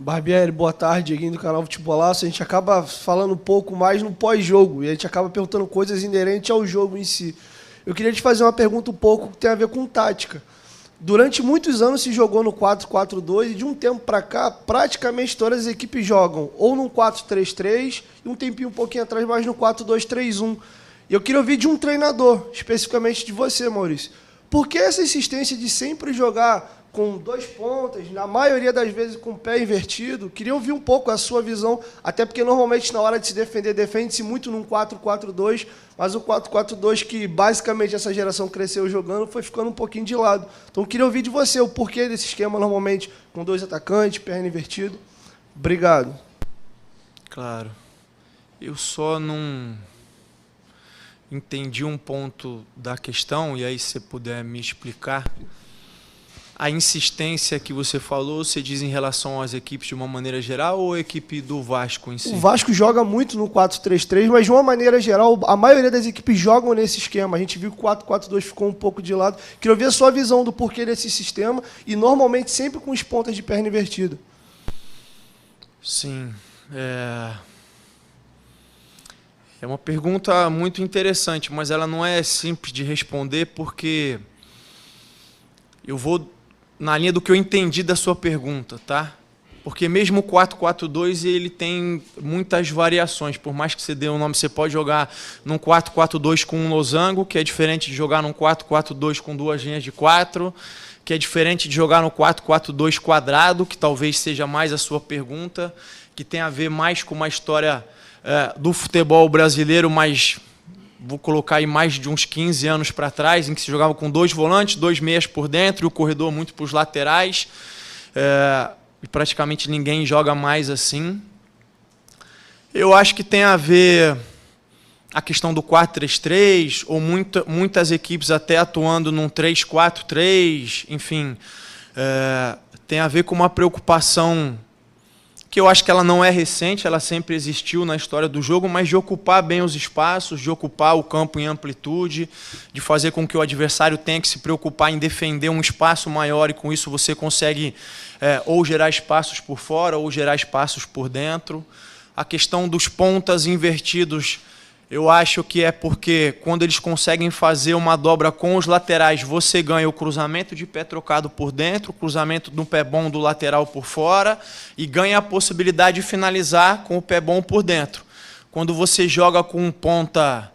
Barbieri, boa tarde, Dieguinho do canal Futebolaço. A gente acaba falando um pouco mais no pós-jogo e a gente acaba perguntando coisas inerentes ao jogo em si. Eu queria te fazer uma pergunta um pouco que tem a ver com tática. Durante muitos anos se jogou no 4-4-2 e de um tempo para cá, praticamente todas as equipes jogam ou no 4-3-3 e um tempinho um pouquinho atrás mais no 4-2-3-1. E eu queria ouvir de um treinador, especificamente de você, Maurício. Por que essa insistência de sempre jogar com dois pontas, na maioria das vezes com o pé invertido? Queria ouvir um pouco a sua visão, até porque normalmente na hora de se defender, defende-se muito num 4-4-2, mas o 4-4-2 que basicamente essa geração cresceu jogando foi ficando um pouquinho de lado. Então queria ouvir de você o porquê desse esquema normalmente com dois atacantes, perna invertido. Obrigado. Claro. Eu só não entendi um ponto da questão, e aí se você puder me explicar. A insistência que você falou, você diz em relação às equipes de uma maneira geral ou a equipe do Vasco em si? O Vasco joga muito no 4-3-3, mas de uma maneira geral, a maioria das equipes jogam nesse esquema. A gente viu que o 4-4-2 ficou um pouco de lado. Queria ouvir a sua visão do porquê desse sistema e normalmente sempre com os pontas de perna invertida. Sim. É uma pergunta muito interessante, mas ela não é simples de responder porque eu vou na linha do que eu entendi da sua pergunta, tá? Porque mesmo o 4-4-2 ele tem muitas variações. Por mais que você dê um nome, você pode jogar num 4-4-2 com um losango, que é diferente de jogar num 4-4-2 com duas linhas de 4, que é diferente de jogar no 4-4-2 quadrado, que talvez seja mais a sua pergunta, que tem a ver mais com uma história do futebol brasileiro, mas vou colocar aí mais de uns 15 anos para trás, em que se jogava com dois volantes, dois meias por dentro, e o corredor muito para os laterais, e praticamente ninguém joga mais assim. Eu acho que tem a ver a questão do 4-3-3, ou muitas equipes até atuando num 3-4-3, enfim, tem a ver com uma preocupação que eu acho que ela não é recente, ela sempre existiu na história do jogo, mas de ocupar bem os espaços, de ocupar o campo em amplitude, de fazer com que o adversário tenha que se preocupar em defender um espaço maior, e com isso você consegue ou gerar espaços por fora ou gerar espaços por dentro. A questão dos pontas invertidos, eu acho que é porque quando eles conseguem fazer uma dobra com os laterais, você ganha o cruzamento de pé trocado por dentro, o cruzamento do pé bom do lateral por fora, e ganha a possibilidade de finalizar com o pé bom por dentro. Quando você joga com um ponta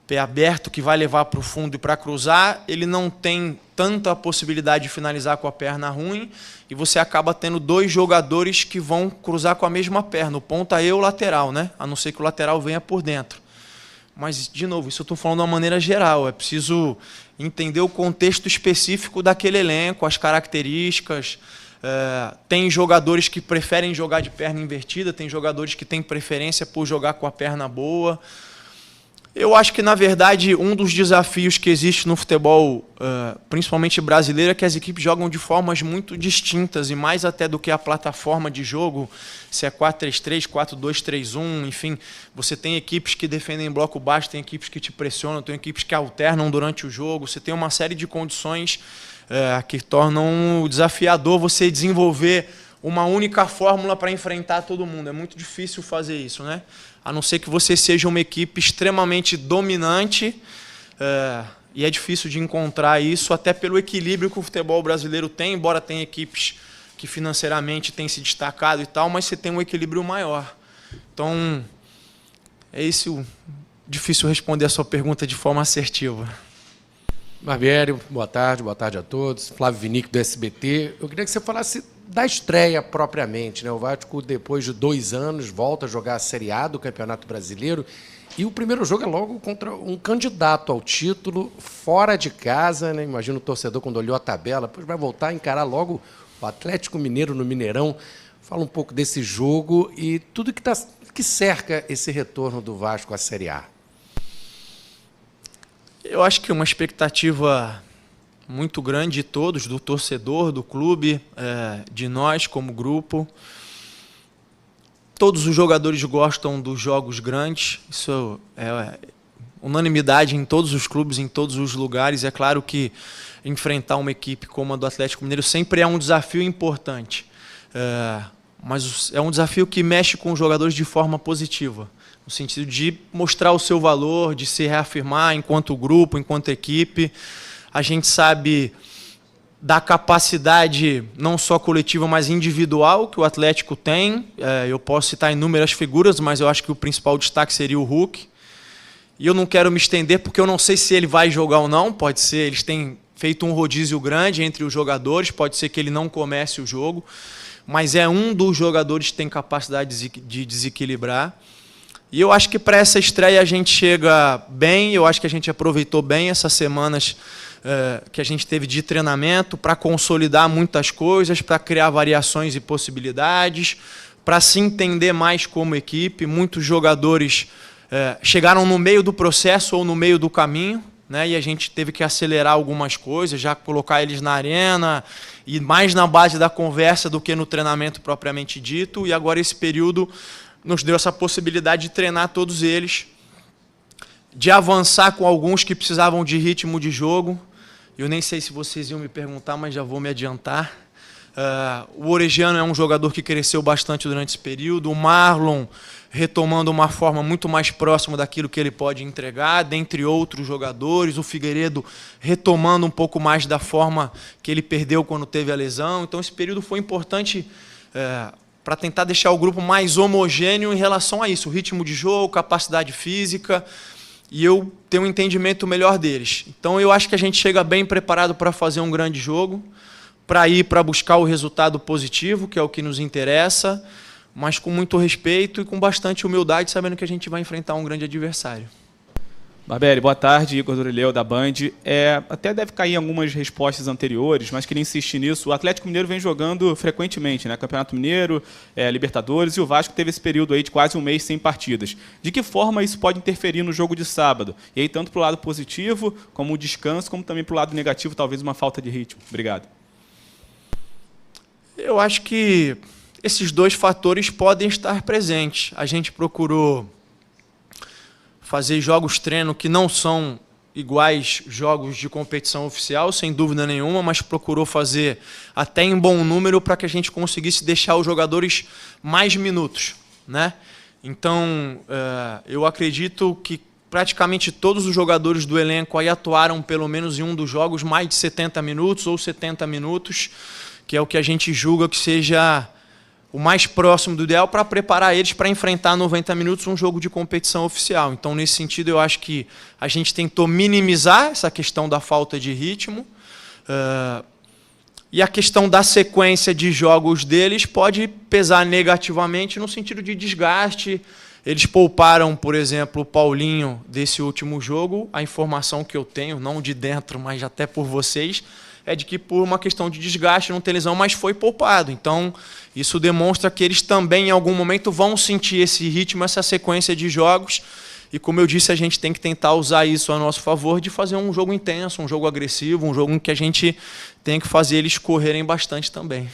pé aberto que vai levar para o fundo e para cruzar, ele não tem tanta possibilidade de finalizar com a perna ruim, e você acaba tendo dois jogadores que vão cruzar com a mesma perna, o ponta e o lateral, né? A não ser que o lateral venha por dentro. Mas, de novo, isso eu estou falando de uma maneira geral, é preciso entender o contexto específico daquele elenco, as características. Tem jogadores que preferem jogar de perna invertida, tem jogadores que têm preferência por jogar com a perna boa. Eu acho que, na verdade, um dos desafios que existe no futebol, principalmente brasileiro, é que as equipes jogam de formas muito distintas, e mais até do que a plataforma de jogo, se é 4-3-3, 4-2-3-1, enfim, você tem equipes que defendem bloco baixo, tem equipes que te pressionam, tem equipes que alternam durante o jogo, você tem uma série de condições que tornam desafiador você desenvolver uma única fórmula para enfrentar todo mundo. É muito difícil fazer isso, né? A não ser que você seja uma equipe extremamente dominante, e é difícil de encontrar isso, até pelo equilíbrio que o futebol brasileiro tem, embora tenha equipes que financeiramente têm se destacado e tal, mas você tem um equilíbrio maior. Então, é isso. Difícil responder a sua pergunta de forma assertiva. Barbieri, boa tarde a todos. Flávio Vinick, do SBT. Eu queria que você falasse da estreia propriamente, né? O Vasco, depois de 2 anos, volta a jogar a Série A do Campeonato Brasileiro, e o primeiro jogo é logo contra um candidato ao título, fora de casa, né? Imagina o torcedor, quando olhou a tabela, depois vai voltar a encarar logo o Atlético Mineiro no Mineirão. Fala um pouco desse jogo e tudo que cerca esse retorno do Vasco à Série A. Eu acho que uma expectativa muito grande de todos, do torcedor, do clube, de nós como grupo. Todos os jogadores gostam dos jogos grandes, isso é unanimidade em todos os clubes, em todos os lugares. É claro que enfrentar uma equipe como a do Atlético Mineiro sempre é um desafio importante. Mas é um desafio que mexe com os jogadores de forma positiva, no sentido de mostrar o seu valor, de se reafirmar enquanto grupo, enquanto equipe. A gente sabe da capacidade não só coletiva, mas individual que o Atlético tem. Eu posso citar inúmeras figuras, mas eu acho que o principal destaque seria o Hulk. E eu não quero me estender porque eu não sei se ele vai jogar ou não. Pode ser, eles têm feito um rodízio grande entre os jogadores, pode ser que ele não comece o jogo, mas é um dos jogadores que tem capacidade de desequilibrar. E eu acho que para essa estreia a gente chega bem, eu acho que a gente aproveitou bem essas semanas que a gente teve de treinamento para consolidar muitas coisas, para criar variações e possibilidades, para se entender mais como equipe. Muitos jogadores chegaram no meio do processo ou no meio do caminho, né, e a gente teve que acelerar algumas coisas, já colocar eles na arena, e mais na base da conversa do que no treinamento propriamente dito. E agora esse período nos deu essa possibilidade de treinar todos eles, de avançar com alguns que precisavam de ritmo de jogo. Eu nem sei se vocês iam me perguntar, mas já vou me adiantar. O Orejano é um jogador que cresceu bastante durante esse período. O Marlon retomando uma forma muito mais próxima daquilo que ele pode entregar, dentre outros jogadores. O Figueiredo retomando um pouco mais da forma que ele perdeu quando teve a lesão. Então esse período foi importante para tentar deixar o grupo mais homogêneo em relação a isso. O ritmo de jogo, capacidade física, e eu tenho um entendimento melhor deles. Então eu acho que a gente chega bem preparado para fazer um grande jogo, para buscar o resultado positivo, que é o que nos interessa, mas com muito respeito e com bastante humildade, sabendo que a gente vai enfrentar um grande adversário. Barbieri, boa tarde, Igor Dorileu, da Band. Até deve cair em algumas respostas anteriores, mas queria insistir nisso. O Atlético Mineiro vem jogando frequentemente, né? Campeonato Mineiro, Libertadores, e o Vasco teve esse período aí de quase um mês sem partidas. De que forma isso pode interferir no jogo de sábado? E aí, tanto para o lado positivo, como o descanso, como também para o lado negativo, talvez uma falta de ritmo. Obrigado. Eu acho que esses dois fatores podem estar presentes. A gente procurou fazer jogos-treino que não são iguais jogos de competição oficial, sem dúvida nenhuma, mas procurou fazer até em bom número para que a gente conseguisse deixar os jogadores mais minutos, né? Então, eu acredito que praticamente todos os jogadores do elenco aí atuaram pelo menos em um dos jogos mais de 70 minutos ou 70 minutos, que é o que a gente julga que seja o mais próximo do ideal para preparar eles para enfrentar 90 minutos um jogo de competição oficial. Então, nesse sentido, eu acho que a gente tentou minimizar essa questão da falta de ritmo. E a questão da sequência de jogos deles pode pesar negativamente no sentido de desgaste. Eles pouparam, por exemplo, o Paulinho desse último jogo. A informação que eu tenho, não de dentro, mas até por vocês, é de que por uma questão de desgaste, não ter lesão, mas foi poupado. Então, isso demonstra que eles também, em algum momento, vão sentir esse ritmo, essa sequência de jogos. E, como eu disse, a gente tem que tentar usar isso a nosso favor, de fazer um jogo intenso, um jogo agressivo, um jogo em que a gente tem que fazer eles correrem bastante também.